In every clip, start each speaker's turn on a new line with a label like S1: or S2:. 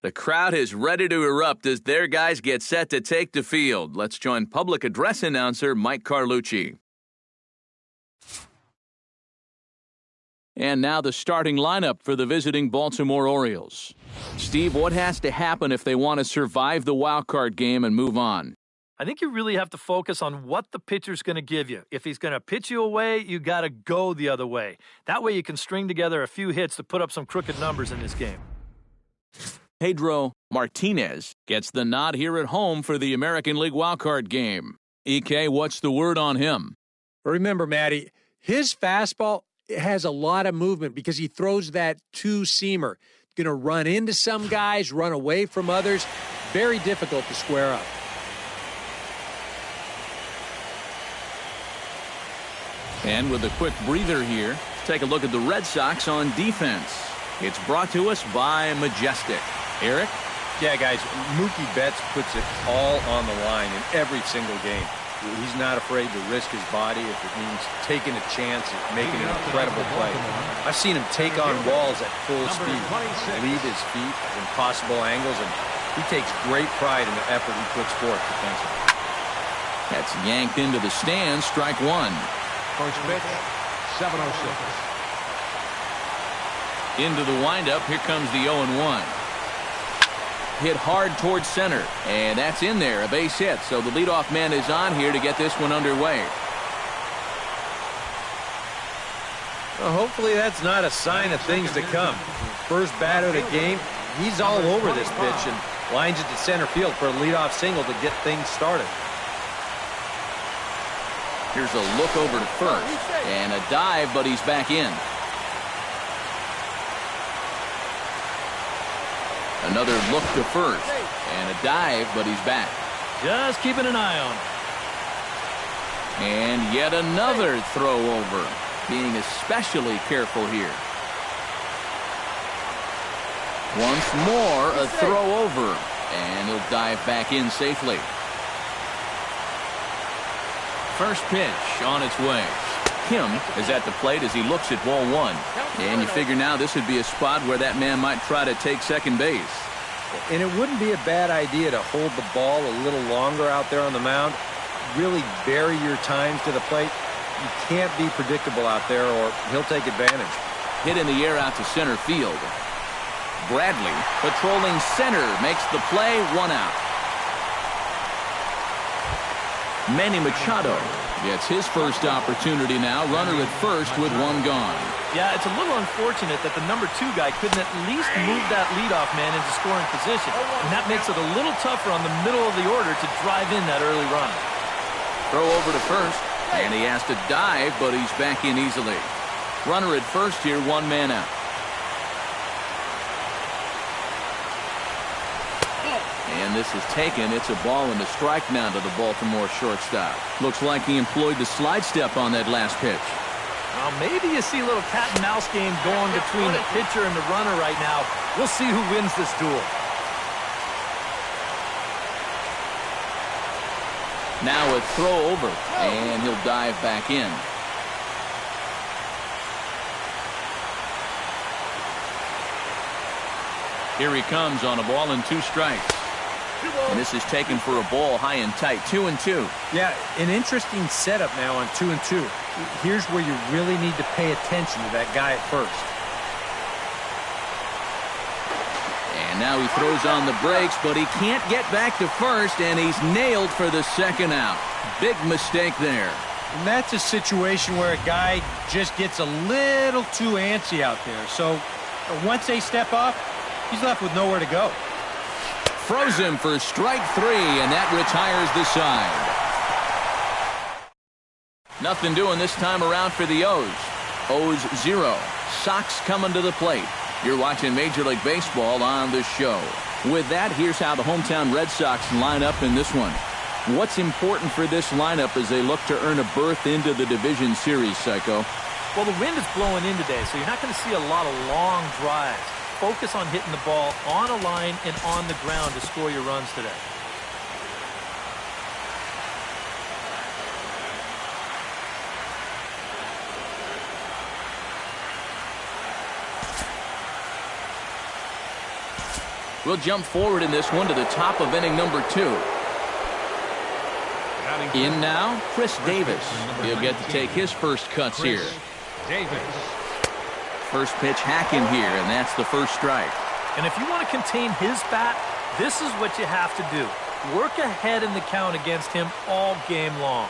S1: The crowd is ready to erupt as their guys get set to take the field. Let's join public address announcer Mike Carlucci. And now the starting lineup for the visiting Baltimore Orioles. Steve, what has to happen if they want to survive the wild card game and move on?
S2: I think you really have to focus on what the pitcher's going to give you. If he's going to pitch you away, you got to go the other way. That way you can string together a few hits to put up some crooked numbers in this game.
S1: Pedro Martinez gets the nod here at home for the American League wildcard game. EK, what's the word on him?
S3: Remember, Matty, his fastball has a lot of movement because he throws that two-seamer. Going to run into some guys, run away from others. Very difficult to square up.
S1: And with a quick breather here, take a look at the Red Sox on defense. It's brought to us by Majestic. Eric?
S4: Yeah, guys, Mookie Betts puts it all on the line in every single game. He's not afraid to risk his body if it means taking a chance at making an incredible play. I've seen him take on walls at full speed, leave his feet at impossible angles, and he takes great pride in the effort he puts forth defensively.
S1: That's yanked into the stands, strike one.
S5: First pitch, 7:06.
S1: Into the windup, here comes the 0-1. Hit hard towards center, and that's in there, a base hit. So the leadoff man is on here to get this one underway.
S4: Well, hopefully that's not a sign of things to come. First bat of the game, he's all over this pitch and lines it to center field for a leadoff single to get things started.
S1: Here's a look over to first, and a dive, but he's back in. Another look to first, and a dive, but he's back.
S2: Just keeping an eye on him.
S1: And yet another throw over, being especially careful here. Once more, a throw over, and he'll dive back in safely. First pitch on its way. Kim is at the plate as he looks at ball one. And you figure now this would be a spot where that man might try to take second base.
S4: And it wouldn't be a bad idea to hold the ball a little longer out there on the mound. Really vary your times to the plate. You can't be predictable out there or he'll take advantage.
S1: Hit in the air out to center field. Bradley patrolling center makes the play, one out. Manny Machado gets his first opportunity now. Runner at first with one gone.
S2: Yeah, it's a little unfortunate that the number 2 guy couldn't at least move that leadoff man into scoring position. And that makes it a little tougher on the middle of the order to drive in that early run.
S1: Throw over to first, and he has to dive, but he's back in easily. Runner at first here, one man out. And this is taken. It's a ball and a strike now to the Baltimore shortstop. Looks like he employed the slide step on that last pitch.
S2: Well, maybe you see a little cat and mouse game going between the pitcher and the runner right now. We'll see who wins this duel.
S1: Now a throw over, and he'll dive back in. Here he comes on a ball and 2 strikes. And this is taken for a ball high and tight, 2-2.
S4: Yeah, an interesting setup now on 2-2. Here's where you really need to pay attention to that guy at first.
S1: And now he throws on the brakes, but he can't get back to first, and he's nailed for the second out. Big mistake there.
S3: And that's a situation where a guy just gets a little too antsy out there. So once they step off, he's left with nowhere to go.
S1: Froze him for strike 3, and that retires the side. Nothing doing this time around for the O's. O's 0. Sox coming to the plate. You're watching Major League Baseball on the show. With that, here's how the hometown Red Sox line up in this one. What's important for this lineup as they look to earn a berth into the division series, Psycho?
S2: Well, the wind is blowing in today, so you're not going to see a lot of long drives. Focus on hitting the ball on a line and on the ground to score your runs today.
S1: We'll jump forward in this one to the top of inning number 2. In now, Chris Davis. He'll get to take his first cuts here. First pitch hacking here, and that's the first strike.
S2: And if you want to contain his bat, this is what you have to do. Work ahead in the count against him all game long.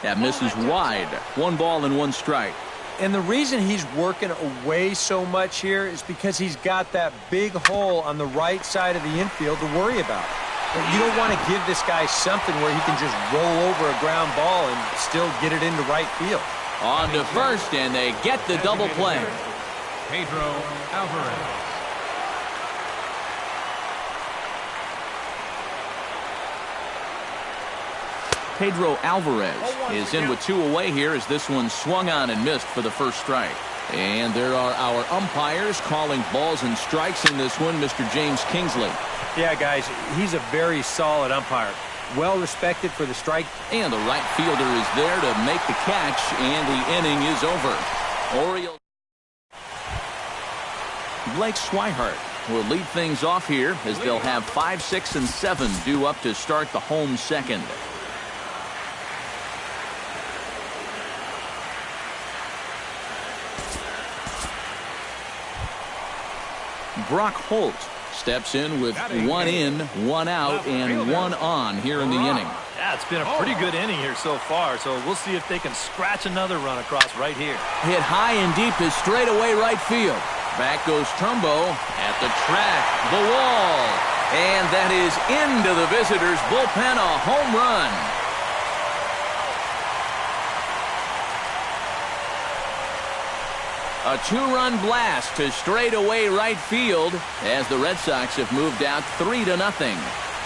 S1: That misses wide. 1 ball and 1 strike.
S3: And the reason he's working away so much here is because he's got that big hole on the right side of the infield to worry about. But you don't want to give this guy something where he can just roll over a ground ball and still get it into right field.
S1: On to first, and they get the double play.
S5: Pedro Alvarez.
S1: Pedro Alvarez is in with 2 away here as this one swung on and missed for the first strike. And there are our umpires calling balls and strikes in this one, Mr. James Kingsley.
S3: Yeah, guys, he's a very solid umpire. Well respected for the strike.
S1: And the right fielder is there to make the catch, and the inning is over. Orioles. Blake Swihart will lead things off here as they'll have 5, 6, and 7 due up to start the home second. Brock Holt steps in with 1 in, 1 out, and 1 on here in the inning.
S2: Yeah, it's been a pretty good inning here so far, so we'll see if they can scratch another run across right here.
S1: Hit high and deep to straightaway right field. Back goes Trumbo at the track, the wall, and that is into the visitors' bullpen, a home run. A 2-run blast to straightaway right field as the Red Sox have moved out 3-0.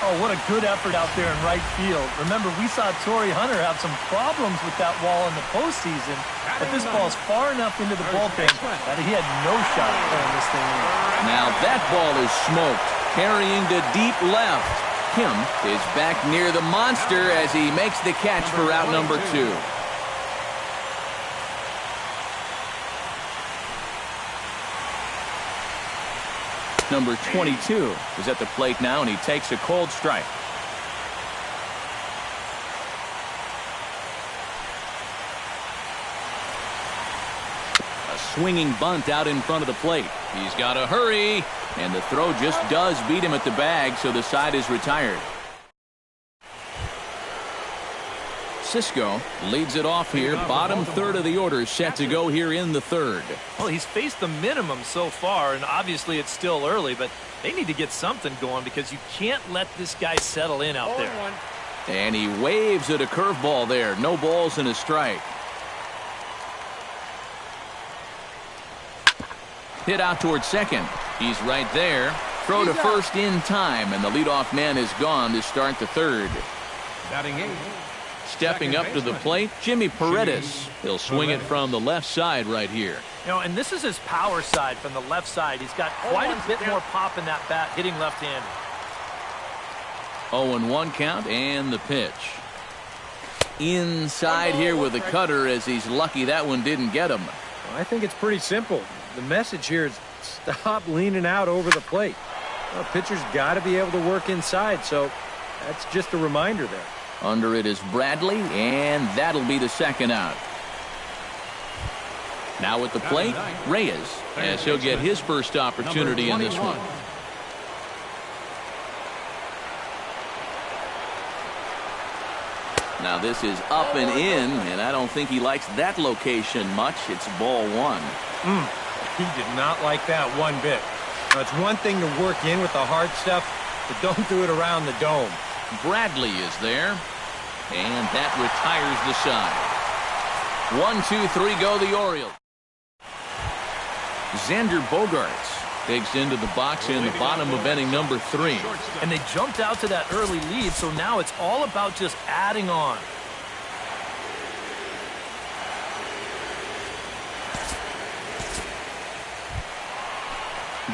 S2: Oh, what a good effort out there in right field. Remember, we saw Torrey Hunter have some problems with that wall in the postseason, but this ball's far enough into the bullpen that he had no shot at pulling this thing in.
S1: Now that ball is smoked, carrying to deep left. Kim is back near the monster as he makes the catch for out number 2. Number 22 is at the plate now, and he takes a cold strike. A swinging bunt out in front of the plate. He's got to hurry, and the throw just does beat him at the bag, so the side is retired. Cisco leads it off here. Bottom third of the order set to go here in the third.
S2: Well, he's faced the minimum so far, and obviously it's still early, but they need to get something going because you can't let this guy settle in out there.
S1: And he waves at a curveball there. No balls and a strike. Hit out towards second. He's right there. Throw to first in time, and the leadoff man is gone to start the third.
S5: Batting 8.
S1: Stepping up to the plate, Jimmy Paredes. He'll swing it from the left side right here.
S2: You know, and this is his power side from the left side. He's got quite a bit more pop in that bat hitting left-handed.
S1: 0-1 count and the pitch. Inside here with the cutter as he's lucky that one didn't get him.
S3: Well, I think it's pretty simple. The message here is stop leaning out over the plate. Well, pitcher's got to be able to work inside, so that's just a reminder there.
S1: Under it is Bradley, and that'll be the second out. Now at the plate, Reyes, as he'll get his first opportunity in this one. Now this is up and in, and I don't think he likes that location much. It's ball 1.
S3: He did not like that one bit. Now, it's one thing to work in with the hard stuff, but don't do it around the dome.
S1: Bradley is there, and that retires the side. 1, 2, 3 go the Orioles. Xander Bogaerts digs into the box in the bottom of inning number 3.
S2: And they jumped out to that early lead, so now it's all about just adding on.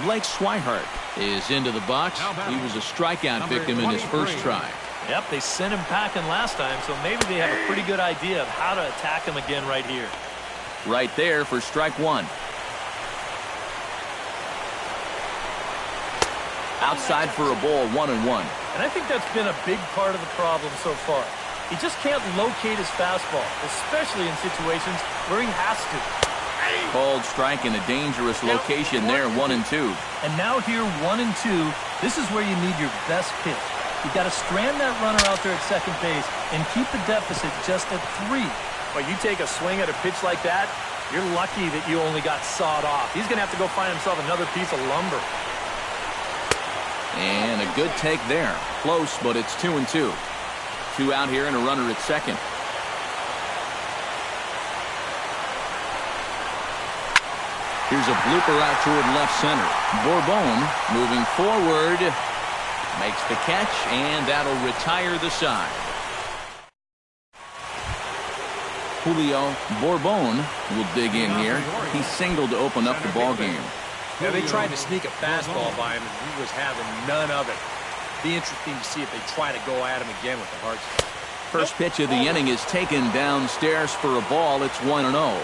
S1: Blake Swihart is into the box. He was a strikeout victim in his first try.
S2: Yep, they sent him packing last time, so maybe they have a pretty good idea of how to attack him again right here.
S1: Right there for strike 1. Outside for a ball, 1-1.
S2: And I think that's been a big part of the problem so far. He just can't locate his fastball, especially in situations where he has to.
S1: Called strike in a dangerous location there, 1-2.
S2: And now here, 1-2, this is where you need your best pitch. You've got to strand that runner out there at second base and keep the deficit just at 3. But you take a swing at a pitch like that, you're lucky that you only got sawed off. He's going to have to go find himself another piece of lumber.
S1: And a good take there. Close, but it's 2-2. 2 out here and a runner at second. Here's a blooper out toward left center. Bourbon moving forward. Makes the catch, and that'll retire the side. Julio Bourbon will dig in here. He singled to open up the ball game.
S4: Yeah, they tried to sneak a fastball by him, and he was having none of it. Be interesting to see if they try to go at him again with the hard stuff.
S1: First pitch of the inning is taken downstairs for a ball. It's 1-0.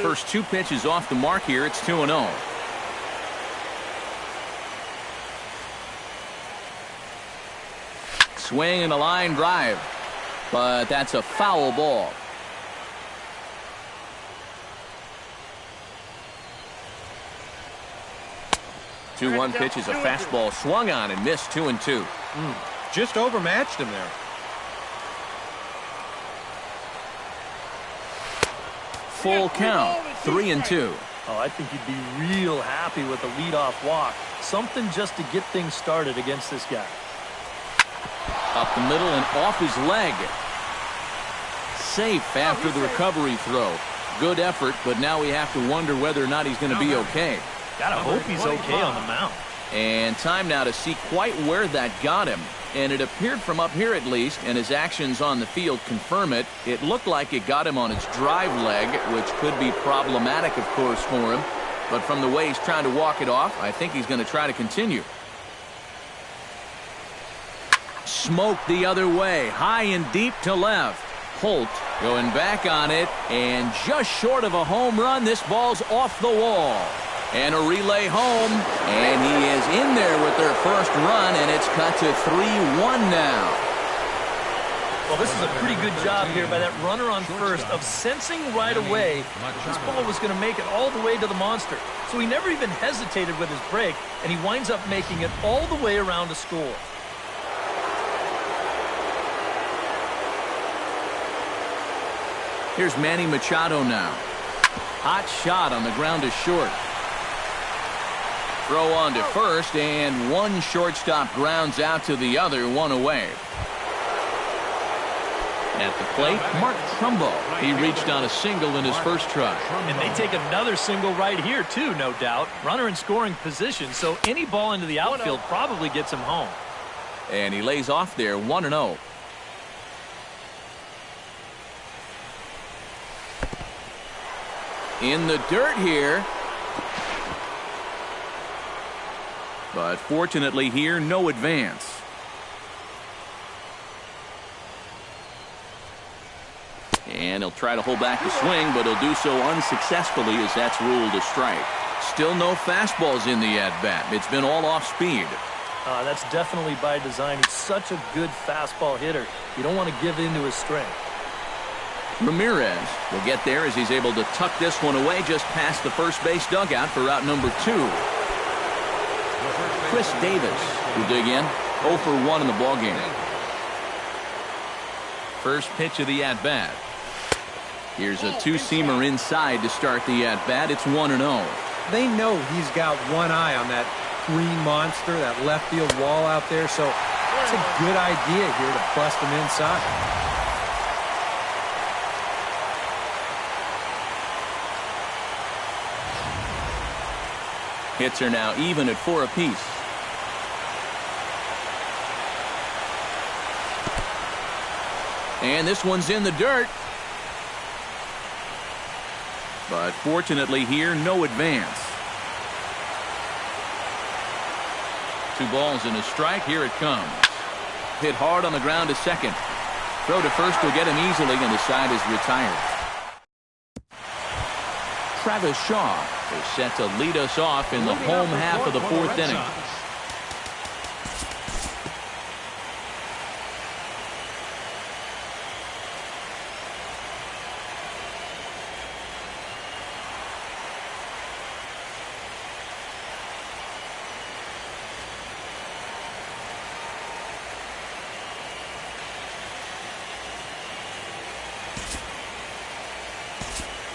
S1: First 2 pitches off the mark here. It's 2-0. Swing and a line drive, but that's a foul ball. The 2-1 pitch is a fastball swung on and missed. 2-2.
S4: Just overmatched him there.
S1: Full count, 3-2.
S2: Oh, I think you'd be real happy with a leadoff walk. Something just to get things started against this guy.
S1: Up the middle and off his leg. Safe after the recovery throw. Good effort, but now we have to wonder whether or not he's going to be okay.
S2: Gotta hope he's okay on the mound.
S1: And time now to see quite where that got him. And it appeared from up here at least, and his actions on the field confirm it. It looked like it got him on his drive leg, which could be problematic, of course, for him. But from the way he's trying to walk it off, I think he's going to try to continue. Smoked the other way, high and deep to left. Holt going back on it, and just short of a home run, this ball's off the wall. And a relay home, and he is in there with their first run, and it's cut to 3-1 now.
S2: Well, this is a pretty good job here by that runner on first of sensing right away this ball was going to make it all the way to the monster. So he never even hesitated with his break, and he winds up making it all the way around to score.
S1: Here's Manny Machado now. Hot shot on the ground is short. Throw on to first, and one shortstop grounds out to the other, 1 away. At the plate, Mark Trumbo. He reached on a single in his first try.
S2: And they take another single right here, too, no doubt. Runner in scoring position, so any ball into the outfield probably gets him home.
S1: And he lays off there, 1-0. In the dirt here. But fortunately here, no advance. And he'll try to hold back the swing, but he'll do so unsuccessfully as that's ruled a strike. Still no fastballs in the at-bat. It's been all off speed.
S2: That's definitely by design. He's such a good fastball hitter. You don't want to give in to his strength.
S1: Ramirez will get there as he's able to tuck this one away just past the first base dugout for out number 2. Chris Davis will dig in. 0 for 1 in the ballgame. First pitch of the at-bat. Here's a two-seamer inside to start the at-bat. It's 1-0.
S4: They know he's got one eye on that green monster, that left field wall out there, so it's a good idea here to bust him inside.
S1: Hits are now even at 4 apiece. And this one's in the dirt. But fortunately here, no advance. 2 balls and a strike. Here it comes. Hit hard on the ground to second. Throw to first will get him easily, and the side is retired. Travis Shaw is set to lead us off in the home half of the fourth inning.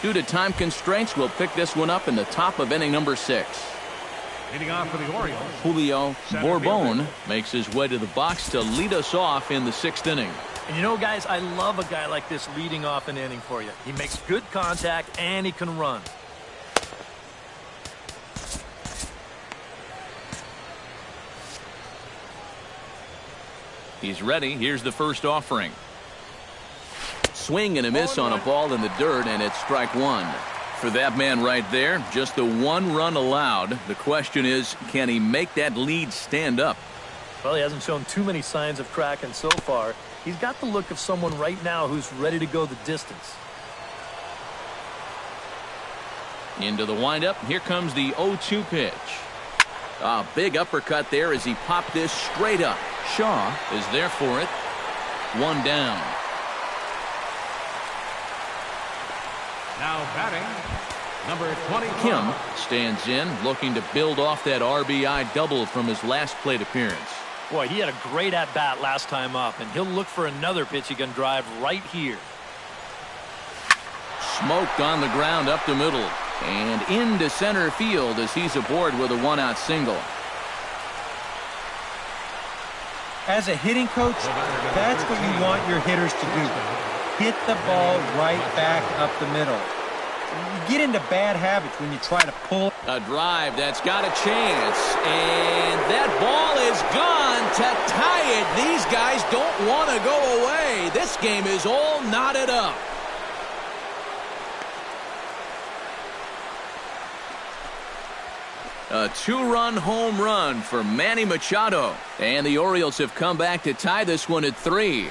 S1: Due to time constraints, we'll pick this one up in the top of inning number 6.
S5: Leading off for the Orioles,
S1: Julio Bourbon makes his way to the box to lead us off in the 6th inning.
S2: And you know, guys, I love a guy like this leading off an inning for you. He makes good contact and he can run.
S1: He's ready. Here's the first offering. Swing and a miss on a ball in the dirt, and it's strike one. For that man right there, just the one run allowed. The question is, can he make that lead stand up?
S2: Well, he hasn't shown too many signs of cracking so far. He's got the look of someone right now who's ready to go the distance.
S1: Into the windup. Here comes the 0-2 pitch. A big uppercut there as he popped this straight up. Shaw is there for it. One down.
S5: now batting, number 20.
S1: Kim stands in, looking to build off that RBI double from his last plate appearance.
S2: Boy, he had a great at-bat last time up, and he'll look for another pitch he can drive right here.
S1: Smoked on the ground up the middle and into center field as he's aboard with a one-out single.
S6: As a hitting coach, that's what you want your hitters to do. Hit the ball right back up the middle. You get into bad habits when you try to pull.
S1: A drive that's got a chance, and that ball is gone to tie it. These guys don't want to go away. This game is all knotted up. A two-run home run for Manny Machado. And the Orioles have come back to tie this one at 3.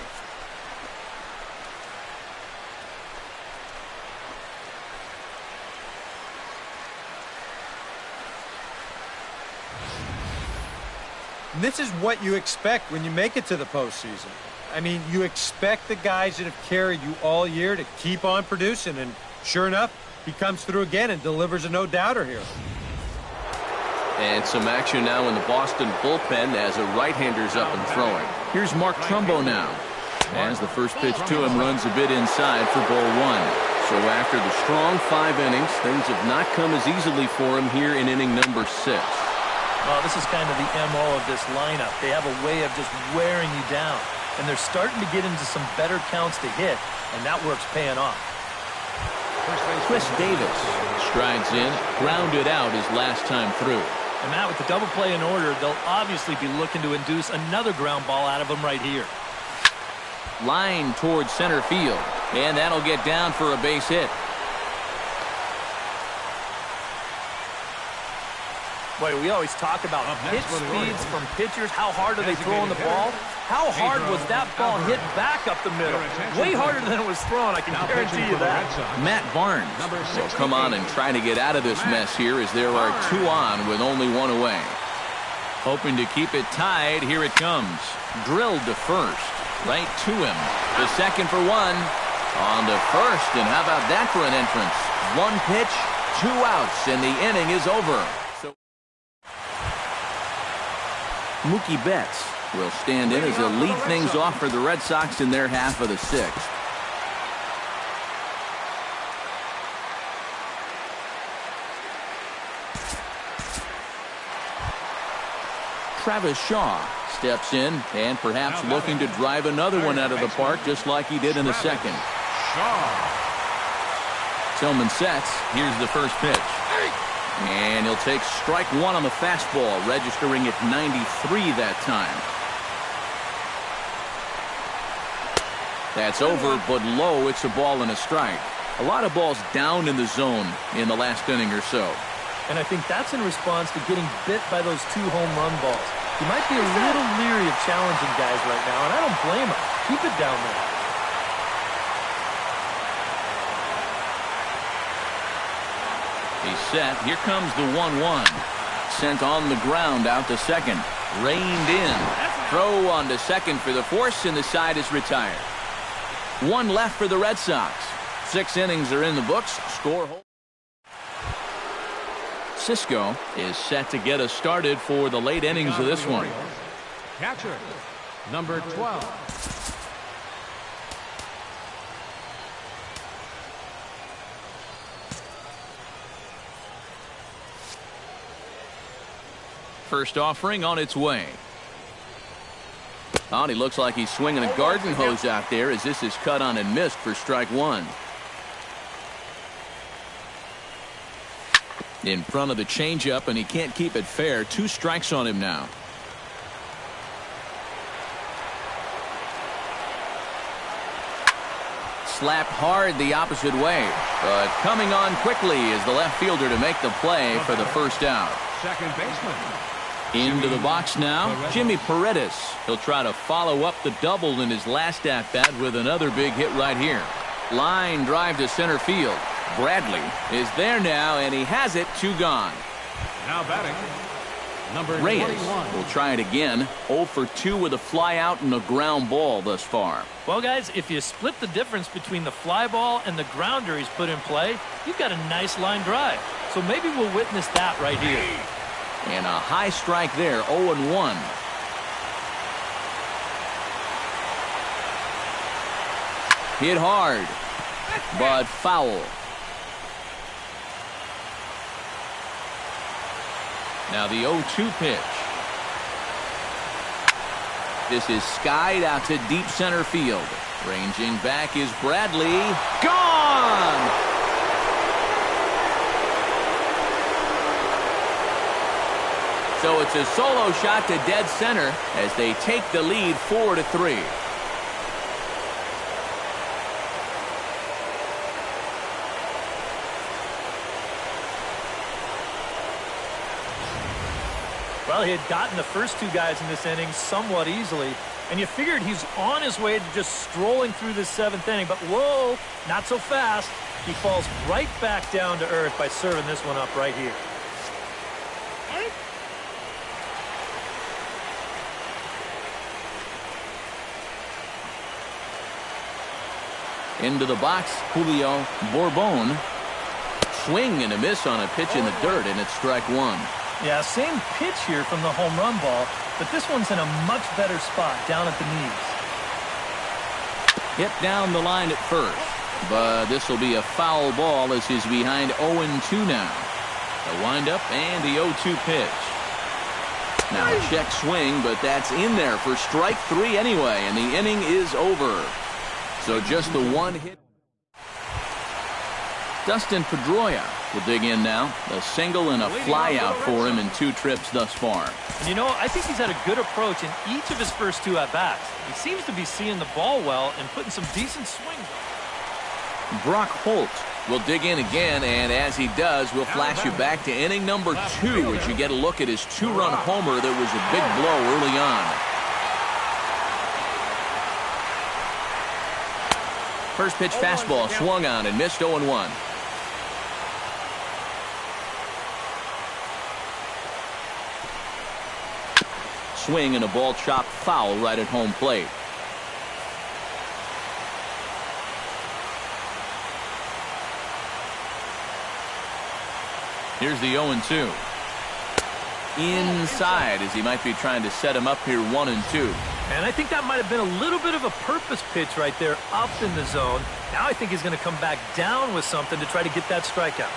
S6: This is what you expect when you make it to the postseason. I mean, you expect the guys that have carried you all year to keep on producing, and sure enough, he comes through again and delivers a no-doubter here.
S1: And some action now in the Boston bullpen as a right-hander's up and throwing. Here's Mark Trumbo now. As the first pitch to him runs a bit inside for ball 1. So after the strong 5 innings, things have not come as easily for him here in inning number 6.
S2: Well, this is kind of the MO of this lineup. They have a way of just wearing you down. And they're starting to get into some better counts to hit, and that work's paying off.
S1: Chris Davis strides in, grounded out his last time through.
S2: And Matt, with the double play in order, they'll obviously be looking to induce another ground ball out of him right here.
S1: Line towards center field, and that'll get down for a base hit.
S2: Boy, we always talk about pitch speeds from pitchers. How hard are they throwing the ball? How hard was that ball hit back up the middle? Way harder than it was thrown, I can guarantee you that.
S1: Matt Barnes will come on and try to get out of this mess here as there are 2 on with only 1 away. Hoping to keep it tied, here it comes. Drilled to first, right to him. The second for 1. On to first, and how about that for an entrance? 1 pitch, 2 outs, and the inning is over. Mookie Betts will stand in as he'll lead things off for the Red Sox in their half of the 6th. Travis Shaw steps in and perhaps looking to drive another one out of the park just like he did in the second. Tillman sets. Here's the first pitch. And he'll take strike 1 on the fastball, registering at 93 that time. That's over, but low. It's a ball and a strike. A lot of balls down in the zone in the last inning or so.
S2: And I think that's in response to getting bit by those 2 home run balls. He might be a little leery of challenging guys right now, and I don't blame him. Keep it down there.
S1: set. Here comes the 1-1. Sent on the ground out to second. Reined in. Throw on to second for the force, and the side is retired. One left for the Red Sox. 6 innings are in the books. Score. Cisco is set to get us started for the late innings of this one.
S5: Catcher, number 12.
S1: First offering on its way. Oh, he looks like he's swinging a garden hose out there as this is cut on and missed for strike one. In front of the changeup, and he can't keep it fair. 2 strikes on him now. Slapped hard the opposite way, but coming on quickly is the left fielder to make the play for the first out.
S5: Second baseman.
S1: Into the box now, Jimmy Paredes. He'll try to follow up the double in his last at-bat with another big hit right here. Line drive to center field. Bradley is there now, and he has it. 2 gone.
S5: Now batting, number
S1: Reyes
S5: 21.
S1: will try it again. 0 for 2 with a fly out and a ground ball thus far.
S2: Well, guys, if you split the difference between the fly ball and the grounder he's put in play, you've got a nice line drive. So maybe we'll witness that right here.
S1: And a high strike there, 0-1. Hit hard, but foul. Now the 0-2 pitch. This is skied out to deep center field. Ranging back is Bradley. Gone! So it's a solo shot to dead center as they take the lead 4-3.
S2: Well, he had gotten the first 2 guys in this inning somewhat easily, and you figured he's on his way to just strolling through this 7th inning, but whoa, not so fast. He falls right back down to earth by serving this one up right here.
S1: Into the box, Julio Bourbon. Swing and a miss on a pitch in the dirt, and it's strike 1.
S2: Yeah, same pitch here from the home run ball, but this one's in a much better spot down at the knees.
S1: Hit down the line at first, but this will be a foul ball as he's behind 0-2 now. The windup and the 0-2 pitch. Now a check swing, but that's in there for strike 3 anyway, and the inning is over. So just the 1 hit. Dustin Pedroia will dig in now. A single and a fly out for him in 2 trips thus far.
S2: And you know, I think he's had a good approach in each of his first 2 at-bats. He seems to be seeing the ball well and putting some decent swings.
S1: Brock Holt will dig in again, and as he does, we'll flash you back to inning number 2 as you get a look at his 2-run homer that was a big blow early on. First pitch fastball swung on and missed. 0-1. Swing and a ball chopped foul right at home plate. Here's the 0-2. Inside as he might be trying to set him up here 1-2.
S2: And I think that might have been a little bit of a purpose pitch right there up in the zone. Now I think he's going to come back down with something to try to get that strikeout.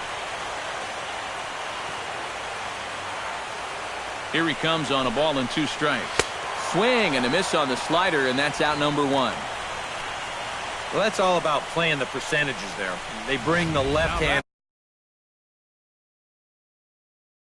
S1: Here he comes on a ball and 2 strikes. Swing and a miss on the slider, and that's out number 1.
S6: Well, that's all about playing the percentages there. They bring the left hand.